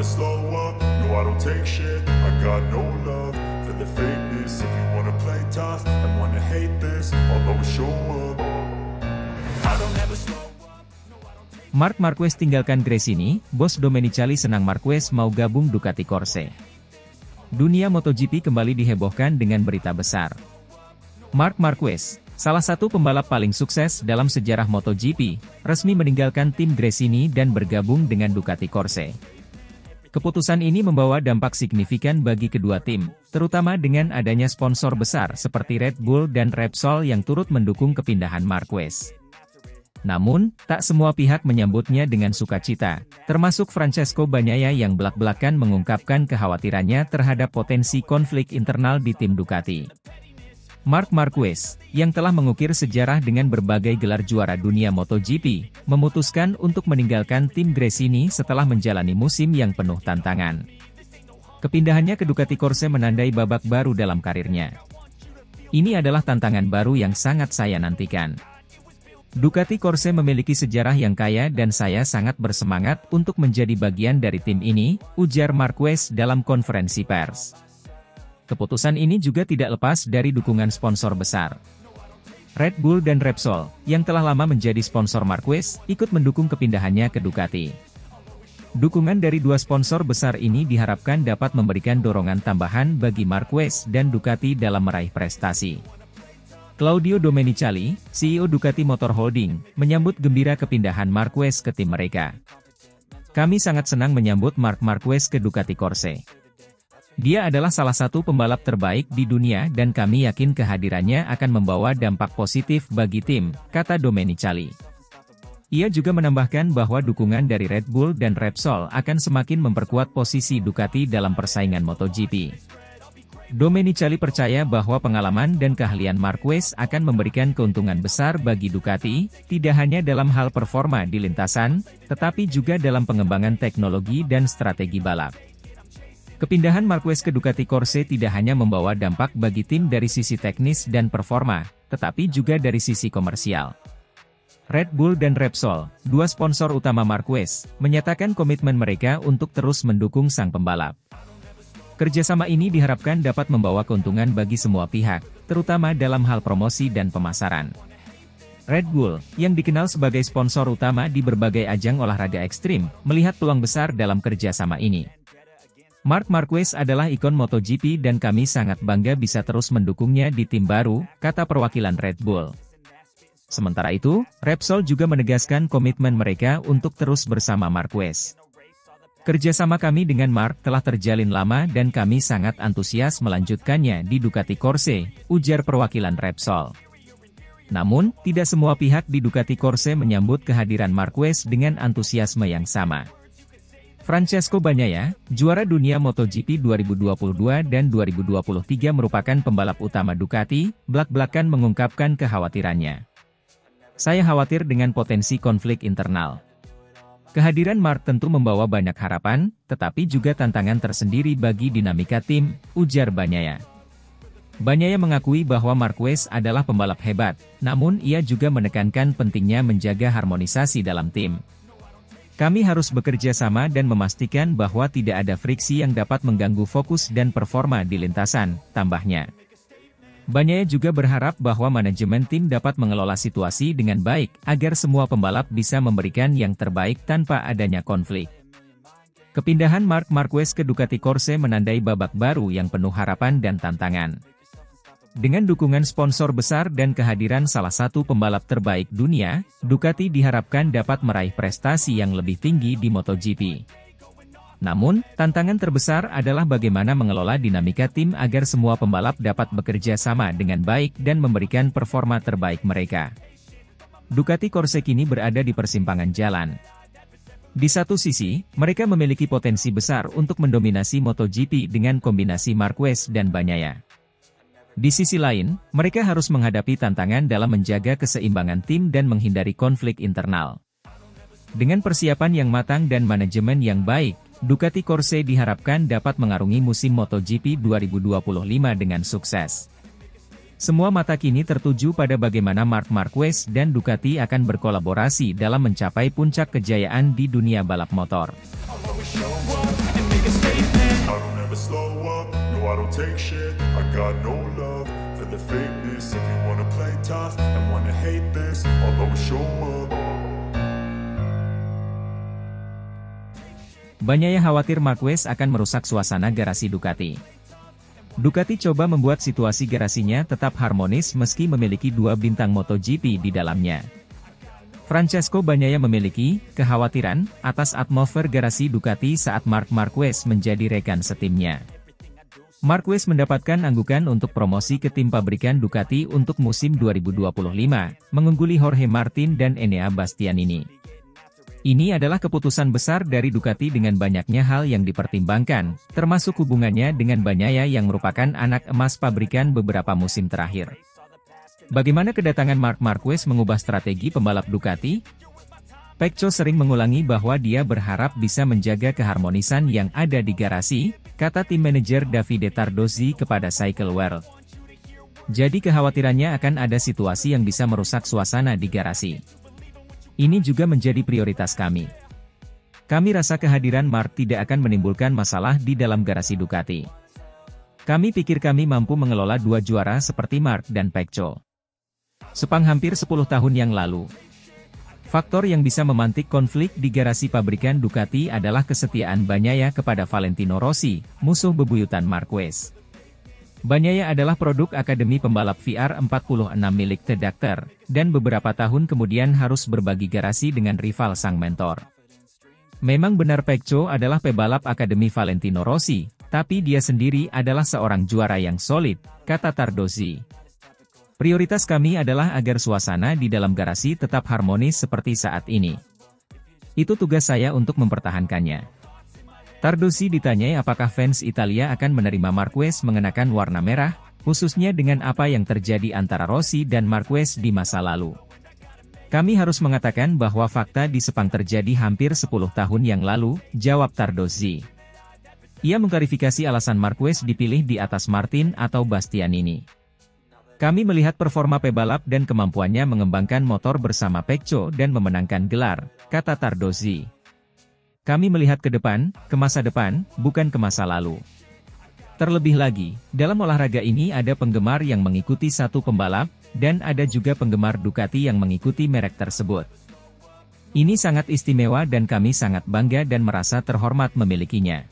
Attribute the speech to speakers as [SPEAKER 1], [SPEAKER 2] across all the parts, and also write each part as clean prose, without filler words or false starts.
[SPEAKER 1] never slow up, no I don't take shit. I got no love for the fakeness. If you wanna play tough and wanna hate this, I'll always show up. I don't ever slow up.
[SPEAKER 2] Marc Marquez tinggalkan Gresini, bos Domenicali senang Marquez mau gabung Ducati Corse. Dunia MotoGP kembali dihebohkan dengan berita besar. Marc Marquez, salah satu pembalap paling sukses dalam sejarah MotoGP, resmi meninggalkan tim Gresini dan bergabung dengan Ducati Corse. Keputusan ini membawa dampak signifikan bagi kedua tim, terutama dengan adanya sponsor besar seperti Red Bull dan Repsol yang turut mendukung kepindahan Marquez. Namun, tak semua pihak menyambutnya dengan sukacita, termasuk Francesco Bagnaia yang belak-belakan mengungkapkan kekhawatirannya terhadap potensi konflik internal di tim Ducati. Marc Marquez, yang telah mengukir sejarah dengan berbagai gelar juara dunia MotoGP, memutuskan untuk meninggalkan tim Gresini setelah menjalani musim yang penuh tantangan. Kepindahannya ke Ducati Corse menandai babak baru dalam karirnya. Ini adalah tantangan baru yang sangat saya nantikan. Ducati Corse memiliki sejarah yang kaya dan saya sangat bersemangat untuk menjadi bagian dari tim ini, ujar Marquez dalam konferensi pers. Keputusan ini juga tidak lepas dari dukungan sponsor besar. Red Bull dan Repsol, yang telah lama menjadi sponsor Marquez, ikut mendukung kepindahannya ke Ducati. Dukungan dari dua sponsor besar ini diharapkan dapat memberikan dorongan tambahan bagi Marquez dan Ducati dalam meraih prestasi. Claudio Domenicali, CEO Ducati Motor Holding, menyambut gembira kepindahan Marquez ke tim mereka. Kami sangat senang menyambut Marc Marquez ke Ducati Corse. Dia adalah salah satu pembalap terbaik di dunia dan kami yakin kehadirannya akan membawa dampak positif bagi tim, kata Domenicali. Ia juga menambahkan bahwa dukungan dari Red Bull dan Repsol akan semakin memperkuat posisi Ducati dalam persaingan MotoGP. Domenicali percaya bahwa pengalaman dan keahlian Marquez akan memberikan keuntungan besar bagi Ducati, tidak hanya dalam hal performa di lintasan, tetapi juga dalam pengembangan teknologi dan strategi balap. Kepindahan Marquez ke Ducati Corse tidak hanya membawa dampak bagi tim dari sisi teknis dan performa, tetapi juga dari sisi komersial. Red Bull dan Repsol, dua sponsor utama Marquez, menyatakan komitmen mereka untuk terus mendukung sang pembalap. Kerjasama ini diharapkan dapat membawa keuntungan bagi semua pihak, terutama dalam hal promosi dan pemasaran. Red Bull, yang dikenal sebagai sponsor utama di berbagai ajang olahraga ekstrim, melihat peluang besar dalam kerjasama ini. Marc Marquez adalah ikon MotoGP dan kami sangat bangga bisa terus mendukungnya di tim baru, kata perwakilan Red Bull. Sementara itu, Repsol juga menegaskan komitmen mereka untuk terus bersama Marquez. Kerjasama kami dengan Marc telah terjalin lama dan kami sangat antusias melanjutkannya di Ducati Corse, ujar perwakilan Repsol. Namun, tidak semua pihak di Ducati Corse menyambut kehadiran Marquez dengan antusiasme yang sama. Francesco Bagnaia, juara dunia MotoGP 2022 dan 2023 merupakan pembalap utama Ducati, belak-belakan mengungkapkan kekhawatirannya. Saya khawatir dengan potensi konflik internal. Kehadiran Marc tentu membawa banyak harapan, tetapi juga tantangan tersendiri bagi dinamika tim, ujar Bagnaia. Bagnaia mengakui bahwa Marquez adalah pembalap hebat, namun ia juga menekankan pentingnya menjaga harmonisasi dalam tim. Kami harus bekerja sama dan memastikan bahwa tidak ada friksi yang dapat mengganggu fokus dan performa di lintasan, tambahnya. Bagnaia juga berharap bahwa manajemen tim dapat mengelola situasi dengan baik, agar semua pembalap bisa memberikan yang terbaik tanpa adanya konflik. Kepindahan Marc Marquez ke Ducati Corse menandai babak baru yang penuh harapan dan tantangan. Dengan dukungan sponsor besar dan kehadiran salah satu pembalap terbaik dunia, Ducati diharapkan dapat meraih prestasi yang lebih tinggi di MotoGP. Namun, tantangan terbesar adalah bagaimana mengelola dinamika tim agar semua pembalap dapat bekerja sama dengan baik dan memberikan performa terbaik mereka. Ducati Corse kini berada di persimpangan jalan. Di satu sisi, mereka memiliki potensi besar untuk mendominasi MotoGP dengan kombinasi Marquez dan Bagnaia. Di sisi lain, mereka harus menghadapi tantangan dalam menjaga keseimbangan tim dan menghindari konflik internal. Dengan persiapan yang matang dan manajemen yang baik, Ducati Corse diharapkan dapat mengarungi musim MotoGP 2025 dengan sukses. Semua mata kini tertuju pada bagaimana Marc Marquez dan Ducati akan berkolaborasi dalam mencapai puncak kejayaan di dunia balap motor.
[SPEAKER 1] I don't ever slow up, no I don't take shit. I got no love for the fakeness. If you wanna play tough and wanna hate this, I'll always show up.
[SPEAKER 2] Bagnaia khawatir Marquez akan merusak suasana garasi Ducati. Ducati coba membuat situasi garasinya tetap harmonis meski memiliki dua bintang MotoGP di dalamnya. Francesco Bagnaia memiliki kekhawatiran atas atmosfer garasi Ducati saat Marc Marquez menjadi rekan setimnya. Marquez mendapatkan anggukan untuk promosi ke tim pabrikan Ducati untuk musim 2025, mengungguli Jorge Martin dan Enea Bastianini. Ini adalah keputusan besar dari Ducati dengan banyaknya hal yang dipertimbangkan, termasuk hubungannya dengan Bagnaia yang merupakan anak emas pabrikan beberapa musim terakhir. Bagaimana kedatangan Marc Marquez mengubah strategi pembalap Ducati? Pecco sering mengulangi bahwa dia berharap bisa menjaga keharmonisan yang ada di garasi, kata tim manajer Davide Tardozzi kepada Cycle World. Jadi kekhawatirannya akan ada situasi yang bisa merusak suasana di garasi. Ini juga menjadi prioritas kami. Kami rasa kehadiran Marc tidak akan menimbulkan masalah di dalam garasi Ducati. Kami pikir kami mampu mengelola dua juara seperti Marc dan Pecco. Sepang hampir 10 tahun yang lalu. Faktor yang bisa memantik konflik di garasi pabrikan Ducati adalah kesetiaan Bagnaia kepada Valentino Rossi, musuh bebuyutan Marquez. Bagnaia adalah produk Akademi Pembalap VR46 milik The Doctor, dan beberapa tahun kemudian harus berbagi garasi dengan rival sang mentor. Memang benar Pecco adalah pebalap Akademi Valentino Rossi, tapi dia sendiri adalah seorang juara yang solid, kata Tardozzi. Prioritas kami adalah agar suasana di dalam garasi tetap harmonis seperti saat ini. Itu tugas saya untuk mempertahankannya. Tardozzi ditanyai apakah fans Italia akan menerima Marquez mengenakan warna merah, khususnya dengan apa yang terjadi antara Rossi dan Marquez di masa lalu. Kami harus mengatakan bahwa fakta di Sepang terjadi hampir 10 tahun yang lalu, jawab Tardozzi. Ia mengklarifikasi alasan Marquez dipilih di atas Martin atau Bastianini. Kami melihat performa pebalap dan kemampuannya mengembangkan motor bersama Pecco dan memenangkan gelar, kata Tardozzi. Kami melihat ke depan, ke masa depan, bukan ke masa lalu. Terlebih lagi, dalam olahraga ini ada penggemar yang mengikuti satu pembalap, dan ada juga penggemar Ducati yang mengikuti merek tersebut. Ini sangat istimewa dan kami sangat bangga dan merasa terhormat memilikinya.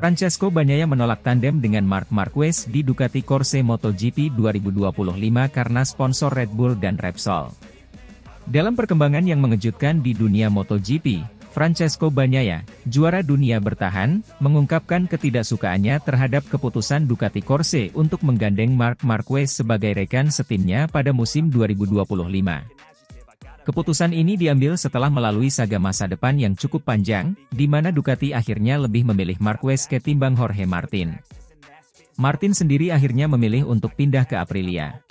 [SPEAKER 2] Francesco Bagnaia menolak tandem dengan Marc Marquez di Ducati Corse MotoGP 2025 karena sponsor Red Bull dan Repsol. Dalam perkembangan yang mengejutkan di dunia MotoGP, Francesco Bagnaia, juara dunia bertahan, mengungkapkan ketidaksukaannya terhadap keputusan Ducati Corse untuk menggandeng Marc Marquez sebagai rekan setimnya pada musim 2025. Keputusan ini diambil setelah melalui saga masa depan yang cukup panjang, di mana Ducati akhirnya lebih memilih Marquez ketimbang Jorge Martin. Martin sendiri akhirnya memilih untuk pindah ke Aprilia.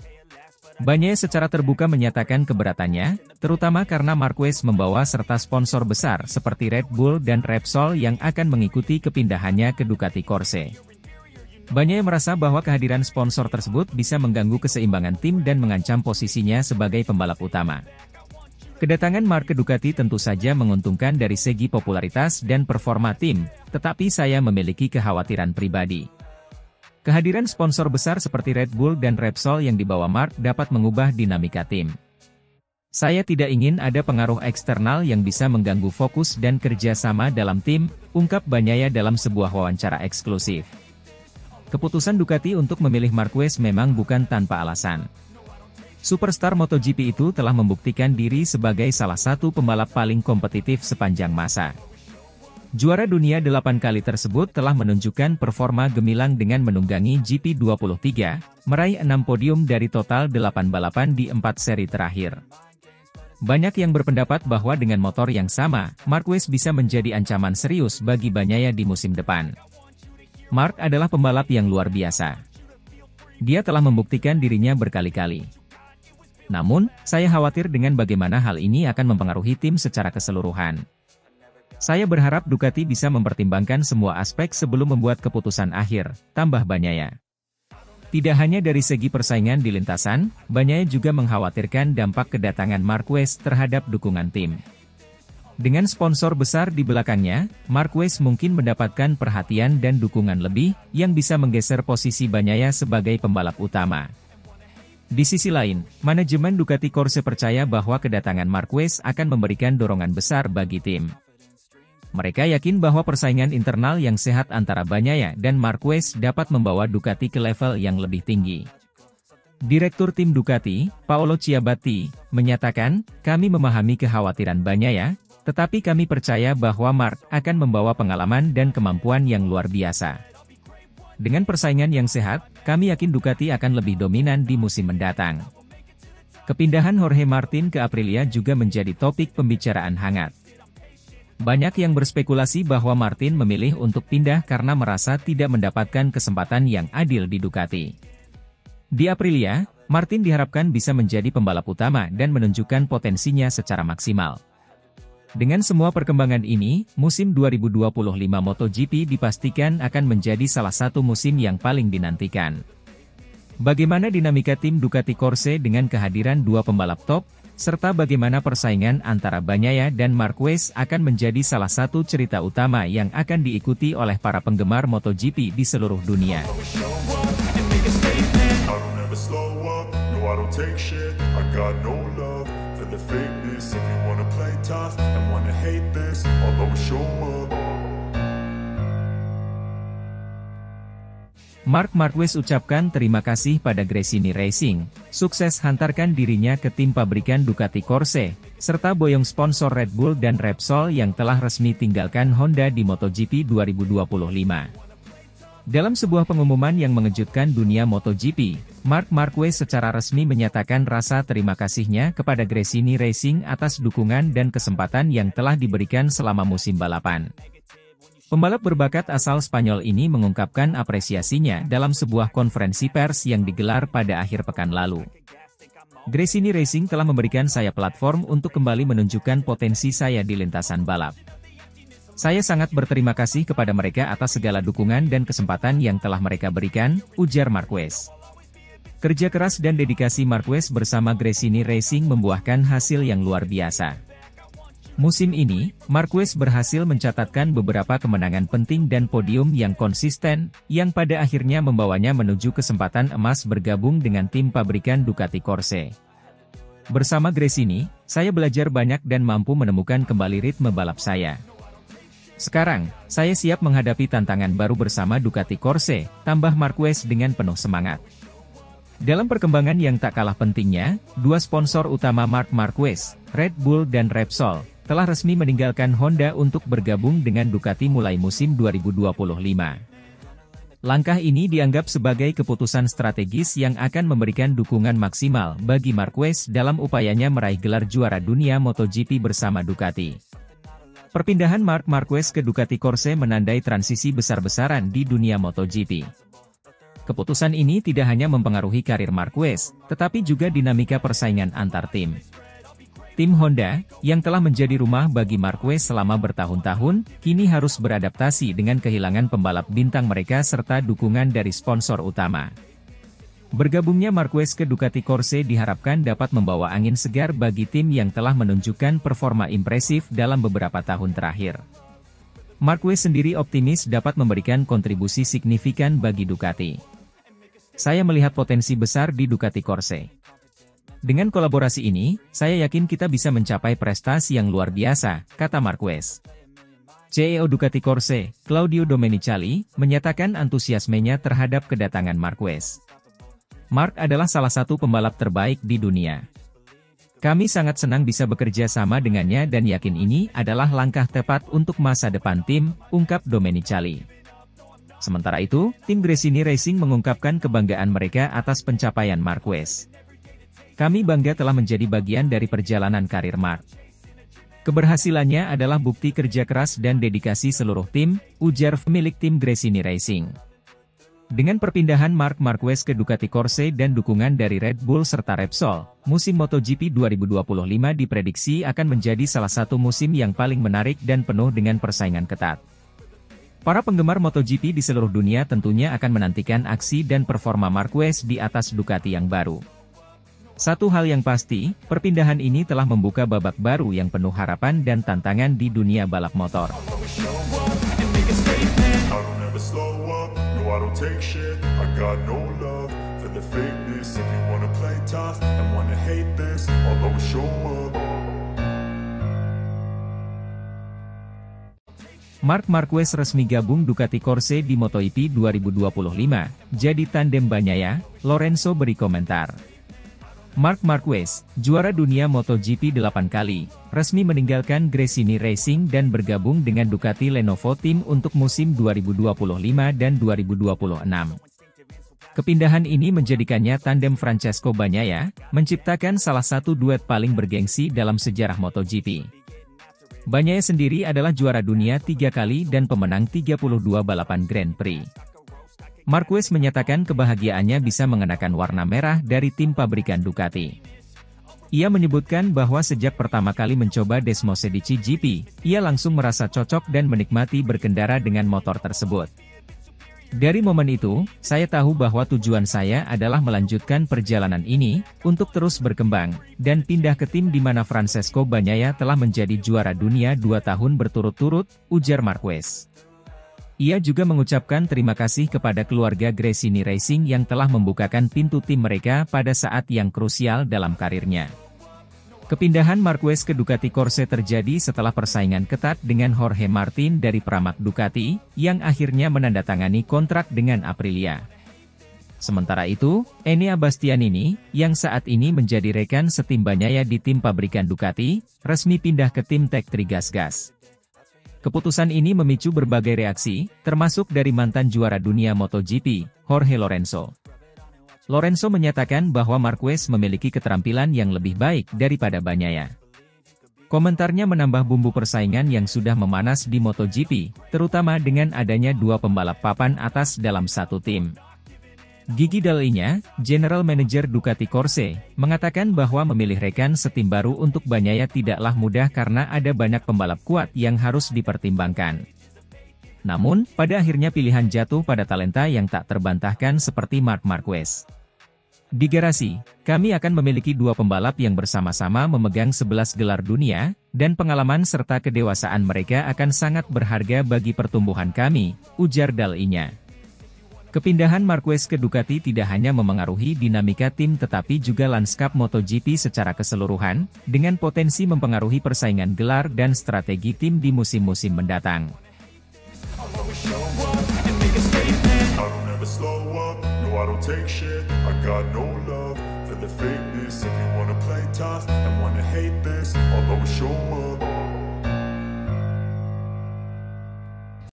[SPEAKER 2] Bagnaia secara terbuka menyatakan keberatannya, terutama karena Marquez membawa serta sponsor besar seperti Red Bull dan Repsol yang akan mengikuti kepindahannya ke Ducati Corse. Bagnaia merasa bahwa kehadiran sponsor tersebut bisa mengganggu keseimbangan tim dan mengancam posisinya sebagai pembalap utama. Kedatangan Marc ke Ducati tentu saja menguntungkan dari segi popularitas dan performa tim, tetapi saya memiliki kekhawatiran pribadi. Kehadiran sponsor besar seperti Red Bull dan Repsol yang dibawa Marc dapat mengubah dinamika tim. Saya tidak ingin ada pengaruh eksternal yang bisa mengganggu fokus dan kerjasama dalam tim, ungkap Bagnaia dalam sebuah wawancara eksklusif. Keputusan Ducati untuk memilih Marquez memang bukan tanpa alasan. Superstar MotoGP itu telah membuktikan diri sebagai salah satu pembalap paling kompetitif sepanjang masa. Juara dunia 8 kali tersebut telah menunjukkan performa gemilang dengan menunggangi GP23, meraih 6 podium dari total 8 balapan di 4 seri terakhir. Banyak yang berpendapat bahwa dengan motor yang sama, Marquez bisa menjadi ancaman serius bagi Bagnaia di musim depan. Marc adalah pembalap yang luar biasa. Dia telah membuktikan dirinya berkali-kali. Namun, saya khawatir dengan bagaimana hal ini akan mempengaruhi tim secara keseluruhan. Saya berharap Ducati bisa mempertimbangkan semua aspek sebelum membuat keputusan akhir, tambah Bagnaia. Tidak hanya dari segi persaingan di lintasan, Bagnaia juga mengkhawatirkan dampak kedatangan Marquez terhadap dukungan tim. Dengan sponsor besar di belakangnya, Marquez mungkin mendapatkan perhatian dan dukungan lebih, yang bisa menggeser posisi Bagnaia sebagai pembalap utama. Di sisi lain, manajemen Ducati Corse percaya bahwa kedatangan Marquez akan memberikan dorongan besar bagi tim. Mereka yakin bahwa persaingan internal yang sehat antara Bagnaia dan Marquez dapat membawa Ducati ke level yang lebih tinggi. Direktur tim Ducati, Paolo Ciabatti, menyatakan, "Kami memahami kekhawatiran Bagnaia, tetapi kami percaya bahwa Marc akan membawa pengalaman dan kemampuan yang luar biasa. Dengan persaingan yang sehat, kami yakin Ducati akan lebih dominan di musim mendatang." Kepindahan Jorge Martin ke Aprilia juga menjadi topik pembicaraan hangat. Banyak yang berspekulasi bahwa Martin memilih untuk pindah karena merasa tidak mendapatkan kesempatan yang adil di Ducati. Di Aprilia, Martin diharapkan bisa menjadi pembalap utama dan menunjukkan potensinya secara maksimal. Dengan semua perkembangan ini, musim 2025 MotoGP dipastikan akan menjadi salah satu musim yang paling dinantikan. Bagaimana dinamika tim Ducati Corse dengan kehadiran dua pembalap top, serta bagaimana persaingan antara Bagnaia dan Marquez akan menjadi salah satu cerita utama yang akan diikuti oleh para penggemar MotoGP di seluruh dunia. Marc Marquez ucapkan terima kasih pada Gresini Racing, sukses hantarkan dirinya ke tim pabrikan Ducati Corse, serta boyong sponsor Red Bull dan Repsol yang telah resmi tinggalkan Honda di MotoGP 2025. Dalam sebuah pengumuman yang mengejutkan dunia MotoGP, Marc Marquez secara resmi menyatakan rasa terima kasihnya kepada Gresini Racing atas dukungan dan kesempatan yang telah diberikan selama musim balapan. Pembalap berbakat asal Spanyol ini mengungkapkan apresiasinya dalam sebuah konferensi pers yang digelar pada akhir pekan lalu. Gresini Racing telah memberikan saya platform untuk kembali menunjukkan potensi saya di lintasan balap. Saya sangat berterima kasih kepada mereka atas segala dukungan dan kesempatan yang telah mereka berikan, ujar Marquez. Kerja keras dan dedikasi Marquez bersama Gresini Racing membuahkan hasil yang luar biasa. Musim ini, Marquez berhasil mencatatkan beberapa kemenangan penting dan podium yang konsisten, yang pada akhirnya membawanya menuju kesempatan emas bergabung dengan tim pabrikan Ducati Corse. Bersama Gresini, saya belajar banyak dan mampu menemukan kembali ritme balap saya. Sekarang, saya siap menghadapi tantangan baru bersama Ducati Corse, tambah Marquez dengan penuh semangat. Dalam perkembangan yang tak kalah pentingnya, dua sponsor utama Marc Marquez, Red Bull dan Repsol, telah resmi meninggalkan Honda untuk bergabung dengan Ducati mulai musim 2025. Langkah ini dianggap sebagai keputusan strategis yang akan memberikan dukungan maksimal bagi Marquez dalam upayanya meraih gelar juara dunia MotoGP bersama Ducati. Perpindahan Marc Marquez ke Ducati Corse menandai transisi besar-besaran di dunia MotoGP. Keputusan ini tidak hanya mempengaruhi karir Marquez, tetapi juga dinamika persaingan antar tim. Tim Honda, yang telah menjadi rumah bagi Marquez selama bertahun-tahun, kini harus beradaptasi dengan kehilangan pembalap bintang mereka serta dukungan dari sponsor utama. Bergabungnya Marquez ke Ducati Corse diharapkan dapat membawa angin segar bagi tim yang telah menunjukkan performa impresif dalam beberapa tahun terakhir. Marquez sendiri optimis dapat memberikan kontribusi signifikan bagi Ducati. Saya melihat potensi besar di Ducati Corse. Dengan kolaborasi ini, saya yakin kita bisa mencapai prestasi yang luar biasa, kata Marquez. CEO Ducati Corse, Claudio Domenicali, menyatakan antusiasmenya terhadap kedatangan Marquez. Marc adalah salah satu pembalap terbaik di dunia. Kami sangat senang bisa bekerja sama dengannya dan yakin ini adalah langkah tepat untuk masa depan tim, ungkap Domenicali. Sementara itu, tim Gresini Racing mengungkapkan kebanggaan mereka atas pencapaian Marquez. Kami bangga telah menjadi bagian dari perjalanan karir Marc. Keberhasilannya adalah bukti kerja keras dan dedikasi seluruh tim, ujar pemilik tim Gresini Racing. Dengan perpindahan Marc Marquez ke Ducati Corse dan dukungan dari Red Bull serta Repsol, musim MotoGP 2025 diprediksi akan menjadi salah satu musim yang paling menarik dan penuh dengan persaingan ketat. Para penggemar MotoGP di seluruh dunia tentunya akan menantikan aksi dan performa Marquez di atas Ducati yang baru. Satu hal yang pasti, perpindahan ini telah membuka babak baru yang penuh harapan dan tantangan di dunia balap motor.
[SPEAKER 1] I don't take shit, I got no love for the fakeness. If you wanna play tough and wanna hate this, I'll always show up.
[SPEAKER 2] Marc Marquez resmi gabung Ducati Corse di MotoGP 2025, jadi tandem Bagnaia, Lorenzo beri komentar. Marc Marquez, juara dunia MotoGP 8 kali, resmi meninggalkan Gresini Racing dan bergabung dengan Ducati Lenovo Team untuk musim 2025 dan 2026. Kepindahan ini menjadikannya tandem Francesco Bagnaia, menciptakan salah satu duet paling bergengsi dalam sejarah MotoGP. Bagnaia sendiri adalah juara dunia 3 kali dan pemenang 32 balapan Grand Prix. Marquez menyatakan kebahagiaannya bisa mengenakan warna merah dari tim pabrikan Ducati. Ia menyebutkan bahwa sejak pertama kali mencoba Desmosedici GP, ia langsung merasa cocok dan menikmati berkendara dengan motor tersebut. Dari momen itu, saya tahu bahwa tujuan saya adalah melanjutkan perjalanan ini, untuk terus berkembang, dan pindah ke tim di mana Francesco Bagnaia telah menjadi juara dunia 2 tahun berturut-turut, ujar Marquez. Ia juga mengucapkan terima kasih kepada keluarga Gresini Racing yang telah membukakan pintu tim mereka pada saat yang krusial dalam karirnya. Kepindahan Marquez ke Ducati Corse terjadi setelah persaingan ketat dengan Jorge Martin dari Pramac Ducati, yang akhirnya menandatangani kontrak dengan Aprilia. Sementara itu, Enea Bastianini, yang saat ini menjadi rekan setim Bagnaia di tim pabrikan Ducati, resmi pindah ke tim Tech 3 Gas. Keputusan ini memicu berbagai reaksi, termasuk dari mantan juara dunia MotoGP, Jorge Lorenzo. Lorenzo menyatakan bahwa Marquez memiliki keterampilan yang lebih baik daripada Bagnaia. Komentarnya menambah bumbu persaingan yang sudah memanas di MotoGP, terutama dengan adanya 2 pembalap papan atas dalam satu tim. Gigi Dall'Igna, General Manager Ducati Corse, mengatakan bahwa memilih rekan setim baru untuk Bagnaia tidaklah mudah karena ada banyak pembalap kuat yang harus dipertimbangkan. Namun, pada akhirnya pilihan jatuh pada talenta yang tak terbantahkan seperti Marc Marquez. Di garasi, kami akan memiliki 2 pembalap yang bersama-sama memegang 11 gelar dunia, dan pengalaman serta kedewasaan mereka akan sangat berharga bagi pertumbuhan kami, ujar Dall'Igna. Kepindahan Marquez ke Ducati tidak hanya memengaruhi dinamika tim tetapi juga lanskap MotoGP secara keseluruhan, dengan potensi mempengaruhi persaingan gelar dan strategi tim di musim-musim mendatang.
[SPEAKER 1] Show